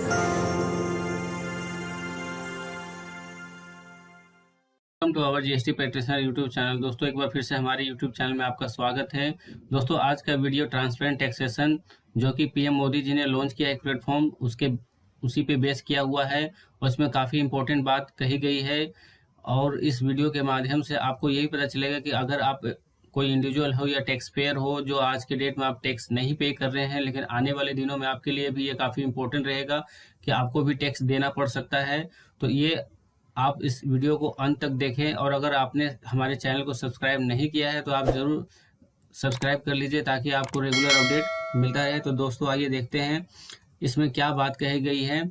Welcome to our GST practitioner YouTube channel. दोस्तों, एक बार फिर से हमारे यूट्यूब चैनल में आपका स्वागत है। दोस्तों, आज का वीडियो ट्रांसपेरेंट टैक्सेशन जो कि पीएम मोदी जी ने लॉन्च किया एक प्लेटफॉर्म उसी पे बेस किया हुआ है और इसमें काफ़ी इंपॉर्टेंट बात कही गई है। और इस वीडियो के माध्यम से आपको यही पता चलेगा कि अगर आप कोई इंडिविजुअल हो या टैक्स पेयर हो जो आज के डेट में आप टैक्स नहीं पे कर रहे हैं, लेकिन आने वाले दिनों में आपके लिए भी ये काफ़ी इंपॉर्टेंट रहेगा कि आपको भी टैक्स देना पड़ सकता है। तो ये आप इस वीडियो को अंत तक देखें, और अगर आपने हमारे चैनल को सब्सक्राइब नहीं किया है तो आप ज़रूर सब्सक्राइब कर लीजिए ताकि आपको रेगुलर अपडेट मिलता रहे। तो दोस्तों, आइए देखते हैं इसमें क्या बात कही गई है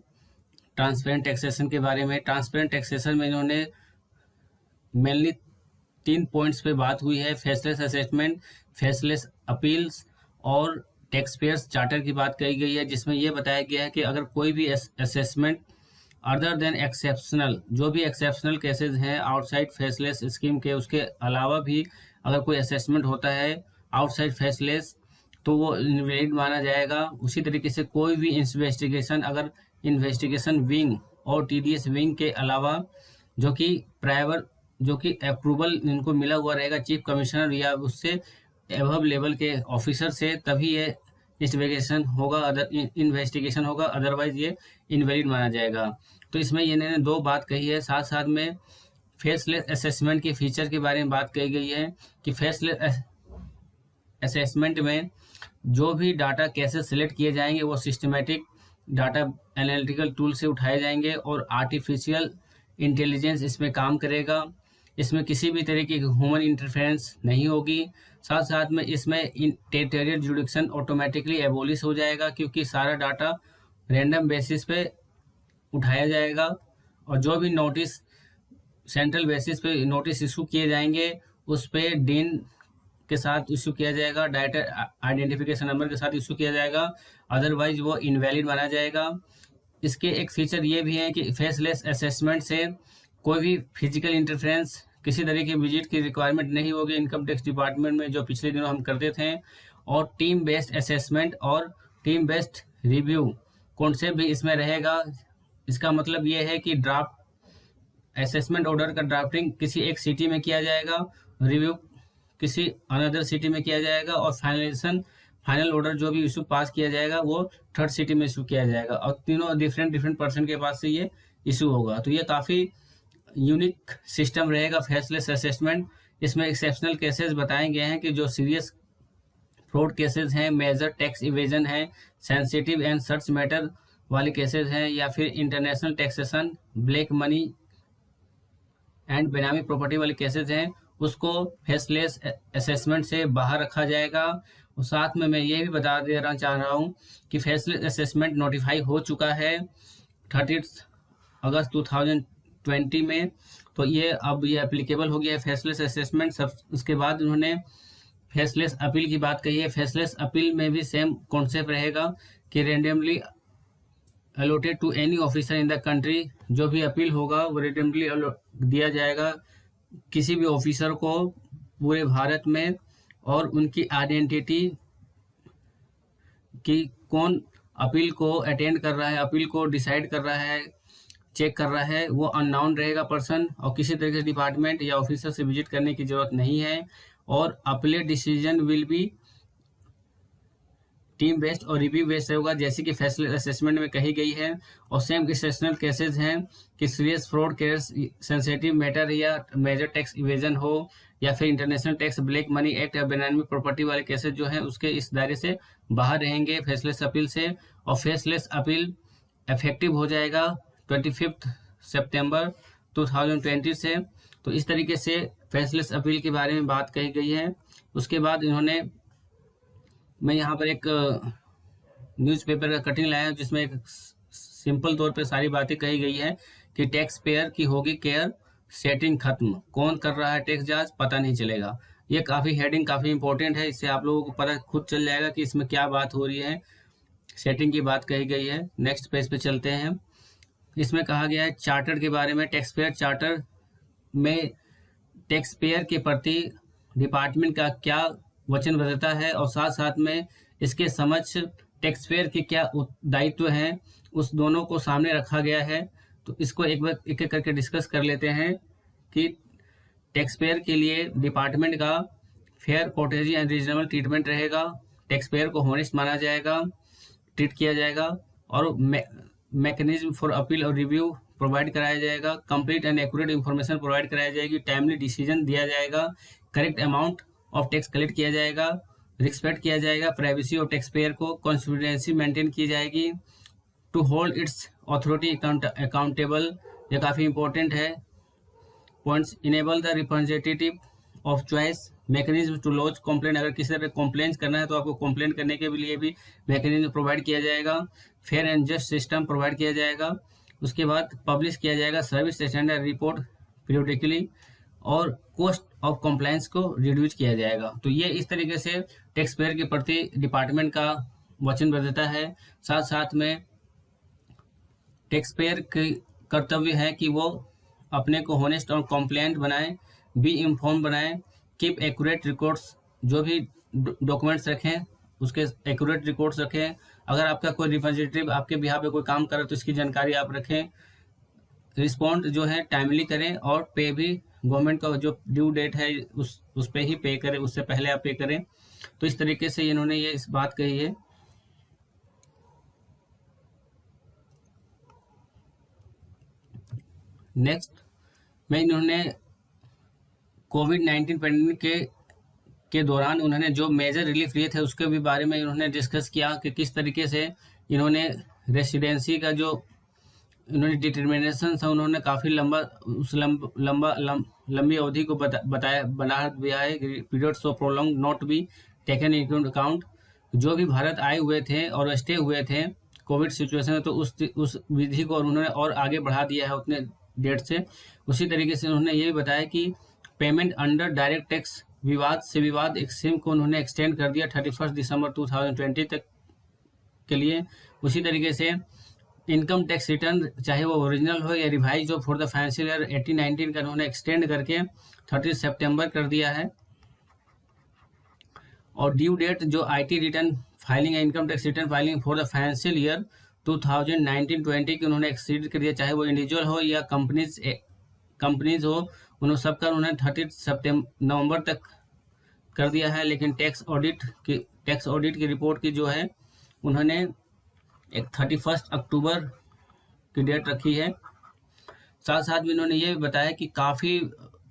ट्रांसपेरेंट टैक्सेशन के बारे में। ट्रांसपेरेंट टैक्सेशन में इन्होंने मेनली 3 पॉइंट्स पे बात हुई है: फेसलेस असेसमेंट, फेसलेस अपील्स और टैक्स पेयर्स चार्टर की बात कही गई है, जिसमें यह बताया गया है कि अगर कोई भी असेसमेंट अदर देन एक्सेप्शनल, जो भी एक्सेप्शनल केसेस हैं आउटसाइड फेसलेस स्कीम के, उसके अलावा भी अगर कोई असेसमेंट होता है आउटसाइड फेसलेस तो वो इनवैलिड माना जाएगा। उसी तरीके से कोई भी इन्वेस्टिगेशन अगर इन्वेस्टिगेशन विंग और टीडीएस विंग के अलावा जो कि अप्रूवल इनको मिला हुआ रहेगा चीफ कमिश्नर या उससे एबव लेवल के ऑफिसर से, तभी ये इन्वेस्टिगेशन होगा, अदरवाइज ये इनवैलिड माना जाएगा। तो इसमें इन्होंने 2 बात कही है। साथ साथ में फेसलेस असेसमेंट के फीचर के बारे में बात कही गई है कि फेसलेस असेसमेंट में जो भी डाटा केसेस सिलेक्ट किए जाएंगे वो सिस्टमेटिक डाटा एनालिटिकल टूल से उठाए जाएंगे और आर्टिफिशियल इंटेलिजेंस इसमें काम करेगा। इसमें किसी भी तरह की ह्यूमन इंटरफेरेंस नहीं होगी। साथ साथ में इसमें टेरिटोरियल जुडिक्शन ऑटोमेटिकली एबोलिश हो जाएगा, क्योंकि सारा डाटा रैंडम बेसिस पे उठाया जाएगा और जो भी नोटिस सेंट्रल बेसिस पे नोटिस इशू किए जाएंगे उस पे डीन के साथ इशू किया जाएगा, डाटा आइडेंटिफिकेशन नंबर के साथ इशू किया जाएगा, अदरवाइज वो इनवैलिड माना जाएगा। इसके एक फीचर ये भी है कि फेसलेस असेसमेंट से कोई भी फिजिकल इंटरफेरेंस, किसी तरह की विजिट की रिक्वायरमेंट नहीं होगी इनकम टैक्स डिपार्टमेंट में, जो पिछले दिनों हम करते थे। और टीम बेस्ड असेसमेंट और टीम बेस्ड रिव्यू कॉन्सेप्ट भी इसमें रहेगा। इसका मतलब ये है कि ड्राफ्ट असेसमेंट ऑर्डर का ड्राफ्टिंग किसी एक सिटी में किया जाएगा, रिव्यू किसी अनदर सिटी में किया जाएगा और फाइनल ऑर्डर जो भी इशू पास किया जाएगा वो थर्ड सिटी में इशू किया जाएगा, और तीनों डिफरेंट पर्सन के पास से ये इशू होगा। तो ये काफ़ी यूनिक सिस्टम रहेगा फेसलेस असेसमेंट। इसमें एक्सेप्शनल केसेस बताए गए हैं कि जो सीरियस फ्रॉड केसेस हैं, मेजर टैक्स इवेजन है, सेंसिटिव एंड सर्च मैटर वाले केसेस हैं, या फिर international taxation, black money and बेनामी प्रॉपर्टी वाले केसेस हैं, उसको फेसलेस असेसमेंट से बाहर रखा जाएगा। और साथ में मैं ये भी बता देना चाह रहा हूँ कि फेसलेस असेसमेंट नोटिफाई हो चुका है 30 अगस्त 2020 में, तो ये अब ये एप्लीकेबल हो गया है फेसलेस असेसमेंट। सब उसके बाद उन्होंने फेसलेस अपील की बात कही है। फेसलेस अपील में भी सेम कॉन्सेप्ट रहेगा कि randomly allotted to any officer in the country, जो भी अपील होगा वो रेंडमली दिया जाएगा किसी भी ऑफिसर को पूरे भारत में, और उनकी आइडेंटिटी कि कौन अपील को अटेंड कर रहा है, अपील को डिसाइड कर रहा है, चेक कर रहा है, वो अननाउन रहेगा पर्सन, और किसी तरह के डिपार्टमेंट या ऑफिसर से विजिट करने की जरूरत नहीं है। और appellate decision will be team based और रिव्यू बेस्ड होगा, जैसे कि फेसलेस असेसमेंट में कही गई है। और सेम एक्सेप्शनल केसेस हैं कि serious fraud case, sensitive matter या मेजर टैक्स इवेजन हो, या फिर international tax, black money act या बेनामी प्रॉपर्टी वाले केसेस जो हैं उसके इस दायरे से बाहर रहेंगे फेसलेस अपील से। और फेसलेस अपील इफेक्टिव हो जाएगा 25 सितंबर 2020 से। तो इस तरीके से फेसलेस अपील के बारे में बात कही गई है। उसके बाद मैं यहाँ पर एक न्यूज़पेपर का कटिंग लाया हूँ जिसमें एक सिंपल तौर पे सारी बातें कही गई है कि टैक्स पेयर की होगी केयर, सेटिंग खत्म, कौन कर रहा है टैक्स जांच पता नहीं चलेगा। ये हेडिंग काफ़ी इंपॉर्टेंट है, इससे आप लोगों को पता खुद चल जाएगा कि इसमें क्या बात हो रही है। सेटिंग की बात कही गई है। नेक्स्ट पेज पे चलते हैं। इसमें कहा गया है चार्टर के बारे में। टैक्स पेयर चार्टर में टैक्स पेयर के प्रति डिपार्टमेंट का क्या वचनबद्धता है, और साथ साथ में इसके समक्ष टैक्स पेयर के क्या दायित्व हैं, उस दोनों को सामने रखा गया है। तो इसको एक बार एक एक करके डिस्कस कर लेते हैं कि टैक्स पेयर के लिए डिपार्टमेंट का फेयर, कोर्टेजी एंड रीजनेबल ट्रीटमेंट रहेगा। टैक्स पेयर को होनेस्ट माना जाएगा, ट्रीट किया जाएगा, और मैकेनिज्म फॉर अपील और रिव्यू प्रोवाइड कराया जाएगा। Complete and accurate information provide कराया जाएगी। टाइमली डिसीजन दिया जाएगा। Correct amount of tax collect किया जाएगा। रिस्पेक्ट किया जाएगा प्राइवेसी ऑफ टैक्स पेयर को। कॉन्फिडेंसी मेंटेन की जाएगी। To hold its authority accountable, ये काफ़ी इंपॉर्टेंट है। Points, enable the representative of choice, mechanism to launch complaint, अगर किसी तरह कंप्लेन करना है तो आपको कंप्लेन करने के लिए भी मैकेनिज्म प्रोवाइड किया जाएगा। Fair and just system provide किया जाएगा। उसके बाद पब्लिश किया जाएगा सर्विस स्टैंडर्ड रिपोर्ट पीरियोडिकली, और कॉस्ट ऑफ कंप्लायंस को रिड्यूस किया जाएगा। तो ये इस तरीके से टैक्स पेयर के प्रति डिपार्टमेंट का वचनबद्धता है। साथ साथ में टैक्स पेयर की कर्तव्य है कि वो अपने को होनेस्ट और कॉम्प्लायंट बनाएं, बी इन्फॉर्म बनाएं, कीप एक्यूरेट रिकॉर्ड्स, जो भी डॉक्यूमेंट्स रखें उसके एक्यूरेट रिकॉर्ड्स रखें। अगर आपका कोई रिप्रेजेंटेटिव आपके बिहाफ पे कोई काम करे तो इसकी जानकारी आप रखें। रिस्पॉन्ड जो है टाइमली करें, और पे भी गवर्नमेंट का जो ड्यू डेट है उस पे ही पे करें, उससे पहले आप पे करें। तो इस तरीके से इन्होंने ये इस बात कही है। नेक्स्ट में इन्होंने कोविड-19 पैंडेमिक के दौरान उन्होंने जो मेजर रिलीफ लिए थे उसके भी बारे में इन्होंने डिस्कस किया कि किस तरीके से इन्होंने रेसिडेंसी का जो इन्होंने डिटर्मिनेशन था, उन्होंने काफ़ी लंबी अवधि को बताया, बना दिया है। Periods of prolong not be taken into account. जो भी भारत आए हुए थे और स्टे हुए थे कोविड सिचुएशन में, तो उस विधि को उन्होंने और आगे बढ़ा दिया है उतने डेट से। उसी तरीके से उन्होंने ये भी बताया कि पेमेंट अंडर डायरेक्ट टैक्स विवाद से विवाद एक्सट्रीम को उन्होंने एक्सटेंड कर दिया 31 दिसंबर 2020 तक के लिए। उसी तरीके से इनकम टैक्स रिटर्न, चाहे वो ओरिजिनल हो या रिवाइज हो, फॉर द फाइनेंशियल ईयर 18-19 का उन्होंने एक्सटेंड करके 30 सितंबर कर दिया है। और ड्यू डेट जो आईटी रिटर्न फाइलिंग है, income tax return filing for the financial year 2019-20 की उन्होंने एक्सीड कर दिया, चाहे वो इंडिविजुअल हो या कंपनीज हो, उन्होंने सबका उन्होंने 30 नवंबर तक कर दिया है। लेकिन टैक्स ऑडिट की रिपोर्ट की जो है उन्होंने एक 31 अक्टूबर की डेट रखी है। साथ साथ में उन्होंने ये बताया कि काफ़ी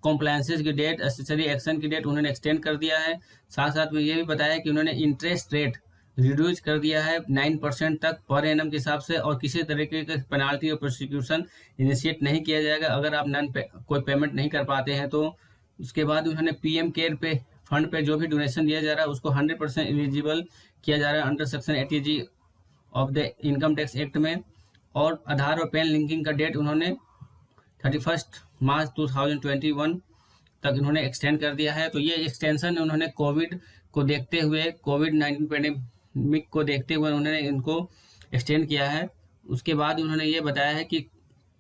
कॉम्प्लायंसेस की डेट, एसेसरी एक्शन की डेट उन्होंने एक्सटेंड कर दिया है। साथ साथ में ये भी बताया कि उन्होंने इंटरेस्ट रेट रिड्यूस कर दिया है 9% तक पर एनम के हिसाब से, और किसी तरीके के पेनाल्टी और प्रोसिक्यूशन इनिशिएट नहीं किया जाएगा अगर आप कोई पेमेंट नहीं कर पाते हैं तो। उसके बाद उन्होंने पीएम केयर पे फंड पे जो भी डोनेशन दिया जा रहा है उसको 100% एलिजिबल किया जा रहा है under section 80G of the income tax act में। और आधार और पैन लिंकिंग का डेट उन्होंने 31 मार्च 2021 तक इन्होंने एक्सटेंड कर दिया है। तो ये एक्सटेंशन उन्होंने कोविड को देखते हुए, कोविड-19 पैंडेमिक को देखते हुए उन्होंने इनको एक्सटेंड किया है। उसके बाद उन्होंने ये बताया है कि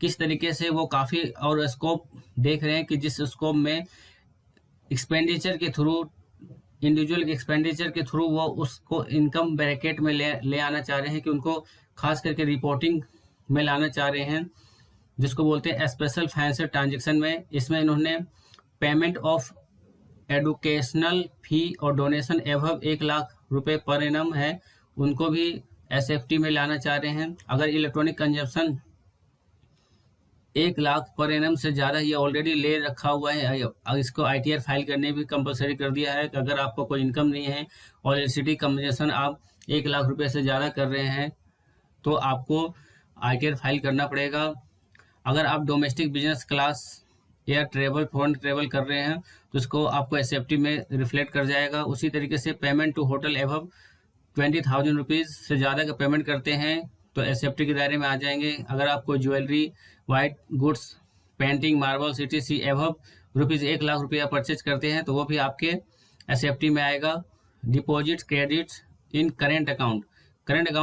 किस तरीके से वो काफ़ी और स्कोप देख रहे हैं कि जिस स्कोप में एक्सपेंडिचर के थ्रू, इंडिविजुअल एक्सपेंडिचर के थ्रू वो उसको इनकम ब्रैकेट में ले आना चाह रहे हैं, कि उनको खास करके रिपोर्टिंग में लाना चाह रहे हैं, जिसको बोलते हैं स्पेशल फाइनेंशियल ट्रांजेक्शन में। इसमें इन्होंने पेमेंट ऑफ एडुकेशनल फी और डोनेशन एवब 1 लाख रुपए पर एनम है, उनको भी एसएफटी में लाना चाह रहे हैं। अगर electronic consumption 1 lakh per annum से ज़्यादा ये ऑलरेडी ले रखा हुआ है, इसको आईटीआर फाइल करने भी कंपलसरी कर दिया है कि अगर आपको कोई इनकम नहीं है और एलसीडी कंजप्शन आप 1 लाख रुपए से ज़्यादा कर रहे हैं तो आपको आईटीआर फाइल करना पड़ेगा। अगर आप domestic business class air travel, foreign travel कर रहे हैं तो इसको आपको एसएफटी में रिफ्लेक्ट कर जाएगा। उसी तरीके से payment to hotel above 20,000 rupees से ज़्यादा का पेमेंट करते हैं तो एसएफटी के दायरे में आ जाएंगे। अगर आपको jewellery, white goods, painting, marble, CTC एवब ₹1 lakh रुपया परचेज करते हैं तो वो भी आपके एसएफटी में आएगा। Deposit credits in current account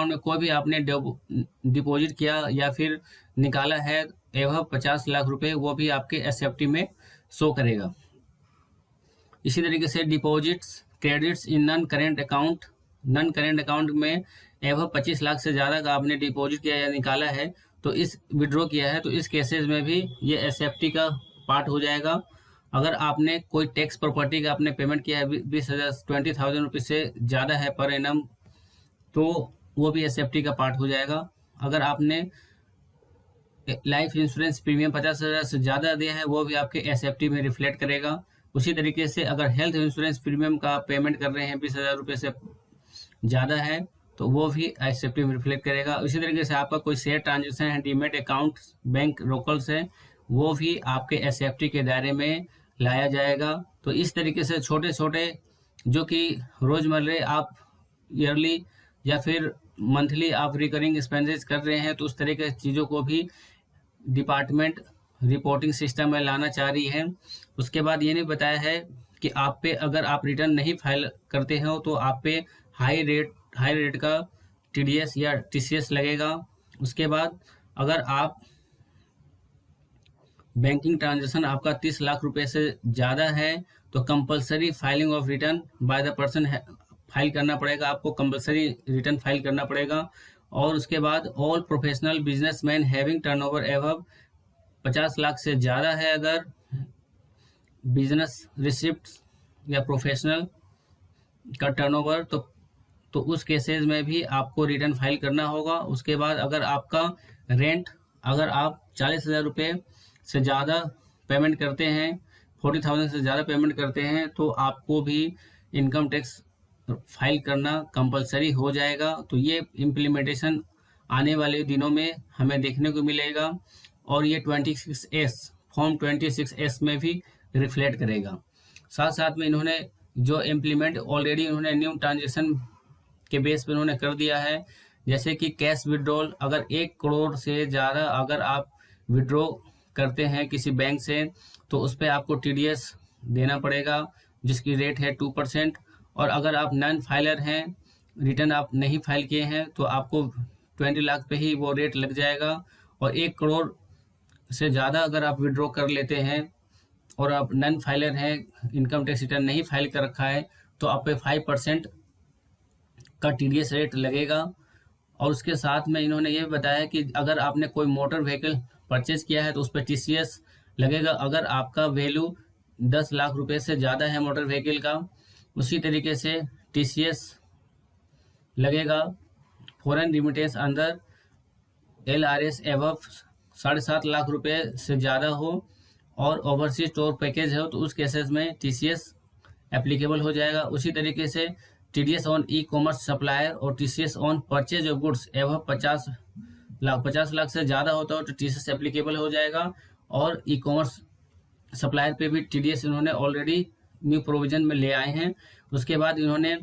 में कोई भी आपने डिपॉजिट किया या फिर निकाला है एवब 50 लाख रुपए, वो भी आपके एसएफटी में शो करेगा। इसी तरीके से deposits credits in non current account में एवं 25 लाख से ज़्यादा का आपने डिपॉजिट किया या निकाला है, तो इस विड्रॉ किया है, तो इस केसेस में भी ये एसएफटी का पार्ट हो जाएगा। अगर आपने कोई टैक्स प्रॉपर्टी का आपने पेमेंट किया है 20,000 रुपये से ज़्यादा है पर एनम, तो वो भी एसएफटी का पार्ट हो जाएगा। अगर आपने लाइफ इंश्योरेंस प्रीमियम 50,000 से ज़्यादा दिया है, वो भी आपके एसएफटी में रिफ्लेक्ट करेगा। उसी तरीके से अगर हेल्थ इंश्योरेंस प्रीमियम का पेमेंट कर रहे हैं 20,000 रुपये से ज़्यादा है, तो वो भी एसएफटी में रिफ्लेक्ट करेगा। उसी तरीके से आपका कोई शेयर ट्रांजेक्शन है, डीमेट अकाउंट, बैंक रोकल्स है, वो भी आपके एसएफटी के दायरे में लाया जाएगा। तो इस तरीके से छोटे छोटे जो कि रोज़मर्रा आप ईयरली या फिर मंथली आप रिकरिंग एक्सपेंसेस कर रहे हैं, तो उस तरह की चीज़ों को भी डिपार्टमेंट रिपोर्टिंग सिस्टम में लाना चाह रही है। उसके बाद ये नहीं बताया है कि आप पे अगर आप रिटर्न नहीं फाइल करते हो तो आप पे हाई रेट का टीडीएस या टीसीएस लगेगा। उसके बाद अगर आप बैंकिंग ट्रांजैक्शन आपका 30 लाख रुपए से ज़्यादा है, तो compulsory filing of return by the person file करना पड़ेगा, आपको कंपलसरी रिटर्न फाइल करना पड़ेगा। और उसके बाद all professional businessman having turnover above 50 lakh से ज़्यादा है, अगर बिजनेस रिसिप्ट या प्रोफेशनल का टर्नओवर, तो उस केसेस में भी आपको रिटर्न फाइल करना होगा। उसके बाद अगर आपका रेंट, अगर आप 40,000 रुपये से ज़्यादा पेमेंट करते हैं, 40,000 से ज़्यादा पेमेंट करते हैं, तो आपको भी इनकम टैक्स फाइल करना कंपलसरी हो जाएगा। तो ये इम्प्लीमेंटेशन आने वाले दिनों में हमें देखने को मिलेगा और ये 26S फॉर्म 26S में भी रिफ्लेक्ट करेगा। साथ साथ में इन्होंने जो इम्प्लीमेंट ऑलरेडी इन्होंने न्यू ट्रांजेक्शन के बेस पे उन्होंने कर दिया है, जैसे कि कैश विड्रॉल, अगर 1 करोड़ से ज़्यादा अगर आप विड्रॉ करते हैं किसी बैंक से, तो उस पर आपको टीडीएस देना पड़ेगा जिसकी रेट है 2%। और अगर आप नॉन फाइलर हैं, रिटर्न आप नहीं फाइल किए हैं, तो आपको 20 लाख पे ही वो रेट लग जाएगा। और 1 करोड़ से ज़्यादा अगर आप विड्रॉ कर लेते हैं और आप नॉन फाइलर हैं, इनकम टैक्स रिटर्न नहीं फाइल कर रखा है, तो आप पे 5% का टीडीएस रेट लगेगा। और उसके साथ में इन्होंने ये बताया कि अगर आपने कोई मोटर व्हीकल परचेज किया है तो उस पर टीसीएस लगेगा, अगर आपका वैल्यू 10 लाख रुपए से ज़्यादा है मोटर व्हीकल का। उसी तरीके से टीसीएस लगेगा फॉरेन रिमिटेंस अंदर LRS एवं 7.5 लाख रुपए से ज़्यादा हो और ओवरसीज टूर पैकेज हो, तो उस केसेस में टीसीएस एप्लीकेबल हो जाएगा। उसी तरीके से TDS on e commerce supplier और TCS on purchase of goods एवं 50 लाख से ज़्यादा होता हो तो टीसीएस एप्लीकेबल हो जाएगा। और ई कॉमर्स सप्लायर पे भी टीडीएस इन्होंने ऑलरेडी न्यू प्रोविजन में ले आए हैं। उसके बाद इन्होंने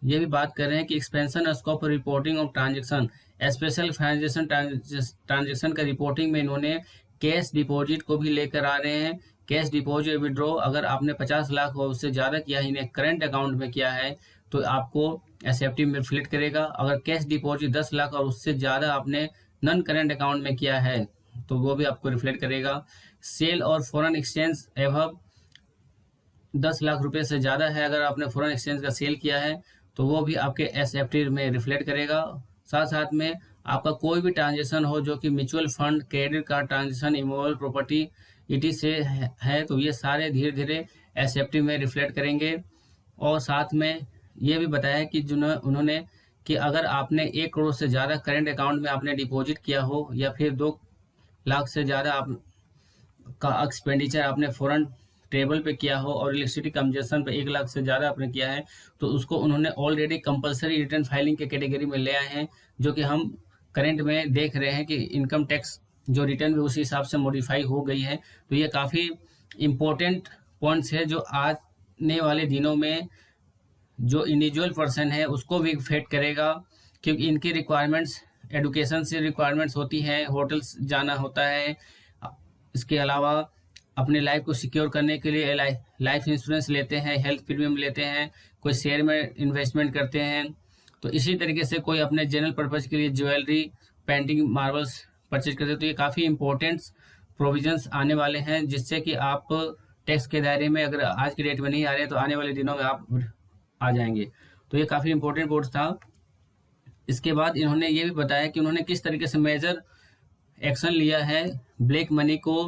ये भी बात कर रहे हैं कि expansion scope reporting of transaction, special transaction का रिपोर्टिंग में इन्होंने कैश डिपॉजिट को भी लेकर आ रहे हैं। कैश डिपॉजिट विड्रॉ अगर आपने 50 लाख और उससे ज़्यादा किया है, इन्हें करंट अकाउंट में किया है, तो आपको एसएफटी में रिफ्लेक्ट करेगा। अगर कैश डिपॉजिट 10 लाख और उससे ज़्यादा आपने नॉन करंट अकाउंट में किया है, तो वो भी आपको रिफ्लेक्ट करेगा। सेल और फॉरेन एक्सचेंज एवं 10 लाख रुपए से ज़्यादा है, अगर आपने फॉरेन एक्सचेंज का सेल किया है, तो वो भी आपके एसएफटी में रिफ्लेक्ट करेगा। साथ साथ में आपका कोई भी ट्रांजेक्शन हो जो कि mutual fund, credit card transaction, immovable property ET से है, तो ये सारे धीरे धीरे एसएफटी में रिफ्लेक्ट करेंगे। और साथ में ये भी बताया कि उन्होंने कि अगर आपने 1 करोड़ से ज़्यादा करेंट अकाउंट में आपने डिपॉजिट किया हो या फिर 2 लाख से ज़्यादा आप का एक्सपेंडिचर आपने फॉरेन टेबल पे किया हो और इलेक्ट्रिसिटी कंजप्शन पे 1 लाख से ज़्यादा आपने किया है, तो उसको उन्होंने ऑलरेडी कंपलसरी रिटर्न फाइलिंग के कैटेगरी में ले आए हैं, जो कि हम करंट में देख रहे हैं कि इनकम टैक्स जो रिटर्न भी उसी हिसाब से मॉडिफाई हो गई है। तो ये काफ़ी इम्पोर्टेंट पॉइंट्स है जो आने वाले दिनों में जो इंडिविजुअल पर्सन है उसको भी इफेक्ट करेगा, क्योंकि इनकी रिक्वायरमेंट्स एडुकेशन से रिक्वायरमेंट्स होती हैं, होटल्स जाना होता है, इसके अलावा अपने लाइफ को सिक्योर करने के लिए लाइफ इंश्योरेंस लेते हैं, हेल्थ प्रीमियम लेते हैं, कोई शेयर में इन्वेस्टमेंट करते हैं। तो इसी तरीके से कोई अपने जनरल पर्पज़ के लिए ज्वेलरी, पेंटिंग, मार्बल्स परचेज करते हैं। तो ये काफ़ी इंपॉर्टेंट प्रोविजंस आने वाले हैं, जिससे कि आप टैक्स के दायरे में अगर आज की डेट में नहीं आ रहे तो आने वाले दिनों में आप आ जाएंगे। तो ये काफ़ी इंपॉर्टेंट बोर्ड था। इसके बाद इन्होंने ये भी बताया कि उन्होंने किस तरीके से मेजर एक्शन लिया है ब्लैक मनी को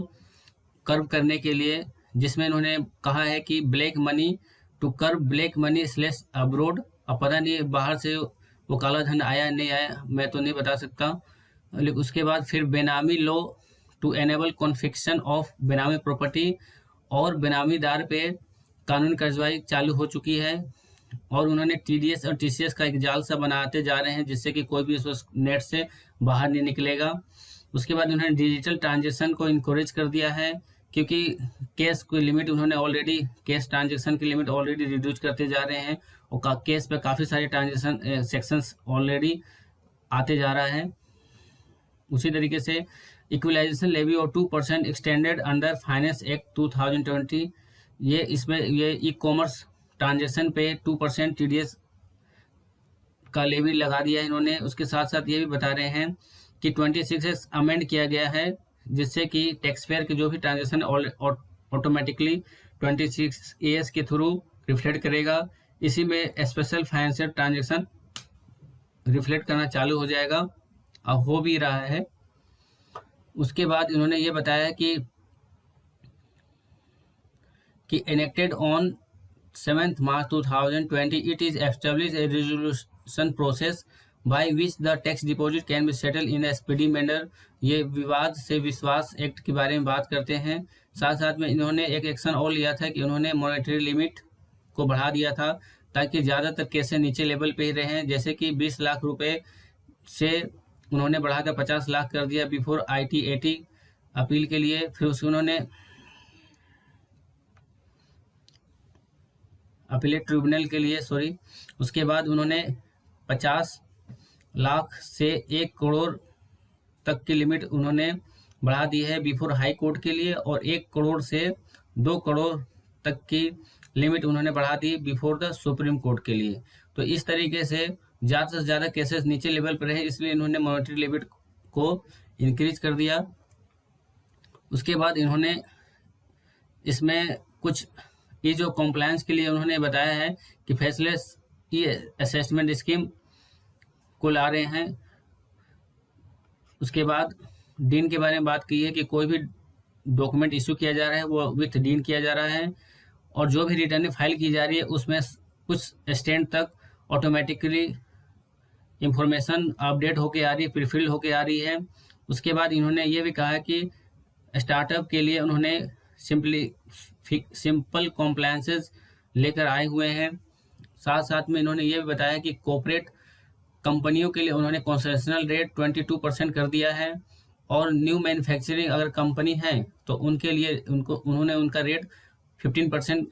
कर्व करने के लिए, जिसमें इन्होंने कहा है कि black money to curb black money stash abroad. अब पता नहीं बाहर से वो काला धन आया नहीं आया, मैं तो नहीं बता सकता। लेकिन उसके बाद फिर बेनामी लॉ टू एनेबल कॉन्फिक्शन ऑफ बेनामी प्रॉपर्टी, और बेनामीदार पे कानूनी कार्रवाई चालू हो चुकी है। और उन्होंने टीडीएस और टीसीएस का एक जाल सा बनाते जा रहे हैं जिससे कि कोई भी उस नेट से बाहर नहीं निकलेगा। उसके बाद उन्होंने डिजिटल ट्रांजेक्शन को इनकरेज कर दिया है, क्योंकि कैश की लिमिट उन्होंने ऑलरेडी, कैश ट्रांजेक्शन की लिमिट ऑलरेडी रिड्यूस करते जा रहे हैं, और केस पे काफ़ी सारे ट्रांजेक्शन सेक्शंस ऑलरेडी आते जा रहा है। उसी तरीके से इक्वलाइजेशन लेवी और 2% एक्सटेंडेड अंडर फाइनेंस एक्ट 2020, ये इसमें ये ई कॉमर्स ट्रांजेक्शन पे 2% टीडीएस का लेवी लगा दिया है इन्होंने। उसके साथ साथ ये भी बता रहे हैं कि 26 अमेंड किया गया है, जिससे कि टैक्स पेयर के जो भी ट्रांजेक्शन ऑटोमेटिकली 26 AS के थ्रू रिफ्लेक्ट करेगा। इसी में स्पेशल फाइनेंशियल ट्रांजेक्शन रिफ्लेक्ट करना चालू हो जाएगा, अब हो भी रहा है। उसके बाद इन्होंने ये बताया कि enacted on 7th March 2020, it is established a resolution process by which the tax deposit can be settled in a speedy manner। ये विवाद से विश्वास एक्ट के बारे में बात करते हैं। साथ साथ में इन्होंने एक एक्शन और लिया था कि उन्होंने मॉनेटरी लिमिट को बढ़ा दिया था, ताकि ज़्यादातर केसेस नीचे लेवल पे ही रहे। जैसे कि 20 लाख रुपए से उन्होंने बढ़ाकर 50 लाख कर दिया बिफोर IT-80 अपील के लिए। फिर उसको उन्होंने अपीलेट ट्रिब्यूनल के लिए उसके बाद उन्होंने 50 लाख से 1 करोड़ तक की लिमिट उन्होंने बढ़ा दी है बिफोर हाई कोर्ट के लिए, और 1 करोड़ से 2 करोड़ तक की लिमिट उन्होंने बढ़ा दी बिफोर द सुप्रीम कोर्ट के लिए। तो इस तरीके से ज़्यादा से ज़्यादा केसेस नीचे लेवल पर रहे, इसलिए इन्होंने मॉनेटरी लिमिट को इंक्रीज कर दिया। उसके बाद इन्होंने इसमें कुछ ये जो कॉम्प्लायंस के लिए उन्होंने बताया है कि फेसलेस ई असेसमेंट स्कीम को ला रहे हैं। उसके बाद डीन के बारे में बात की है कि कोई भी डॉक्यूमेंट इशू किया जा रहा है वो विथ डीन किया जा रहा है, और जो भी रिटर्न फाइल की जा रही है उसमें कुछ स्टैंड तक ऑटोमेटिकली इंफॉर्मेशन अपडेट होके आ रही है, प्रीफिल होके आ रही है। उसके बाद इन्होंने ये भी कहा कि स्टार्टअप के लिए उन्होंने सिंपल कॉम्प्लायंसेस लेकर आए हुए हैं। साथ साथ में इन्होंने ये भी बताया कि कॉर्पोरेट कंपनियों के लिए उन्होंने कंसेशनल रेट 22% कर दिया है, और न्यू मैन्युफैक्चरिंग अगर कंपनी है तो उनके लिए उन्होंने उनका रेट 15%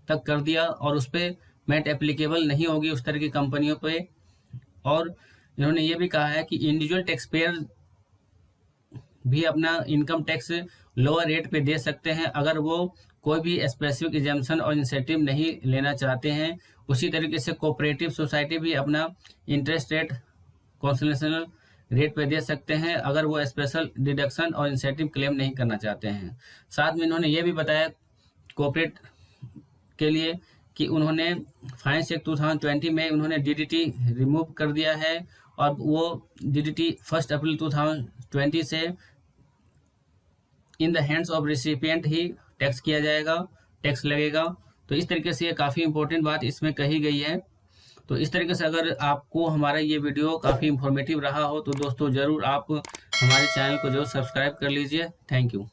तक कर दिया, और उस पर मैट एप्लीकेबल नहीं होगी उस तरह की कंपनियों पे। और इन्होंने ये भी कहा है कि इंडिविजुअल टैक्स पेयर भी अपना इनकम टैक्स लोअर रेट पे दे सकते हैं अगर वो कोई भी स्पेसिफिक एग्जम्पशन और इंसेंटिव नहीं लेना चाहते हैं। उसी तरीके से कोऑपरेटिव सोसाइटी भी अपना इंटरेस्ट रेट कंसेशनल रेट पे दे सकते हैं अगर वो स्पेशल डिडक्शन और इंसेंटिव क्लेम नहीं करना चाहते हैं। साथ में इन्होंने ये भी बताया कोऑपरेट के लिए कि उन्होंने फाइनेंस एक्ट 2020 में उन्होंने DDT रिमूव कर दिया है, और वो DDT 1 अप्रैल 2020 से in the hands of recipient he tax किया जाएगा, टैक्स लगेगा। तो इस तरीके से ये काफ़ी इंपॉर्टेंट बात इसमें कही गई है। तो इस तरीके से अगर आपको हमारा ये वीडियो काफ़ी इंफॉर्मेटिव रहा हो तो दोस्तों ज़रूर आप हमारे चैनल को जरूर सब्सक्राइब कर लीजिए। Thank you.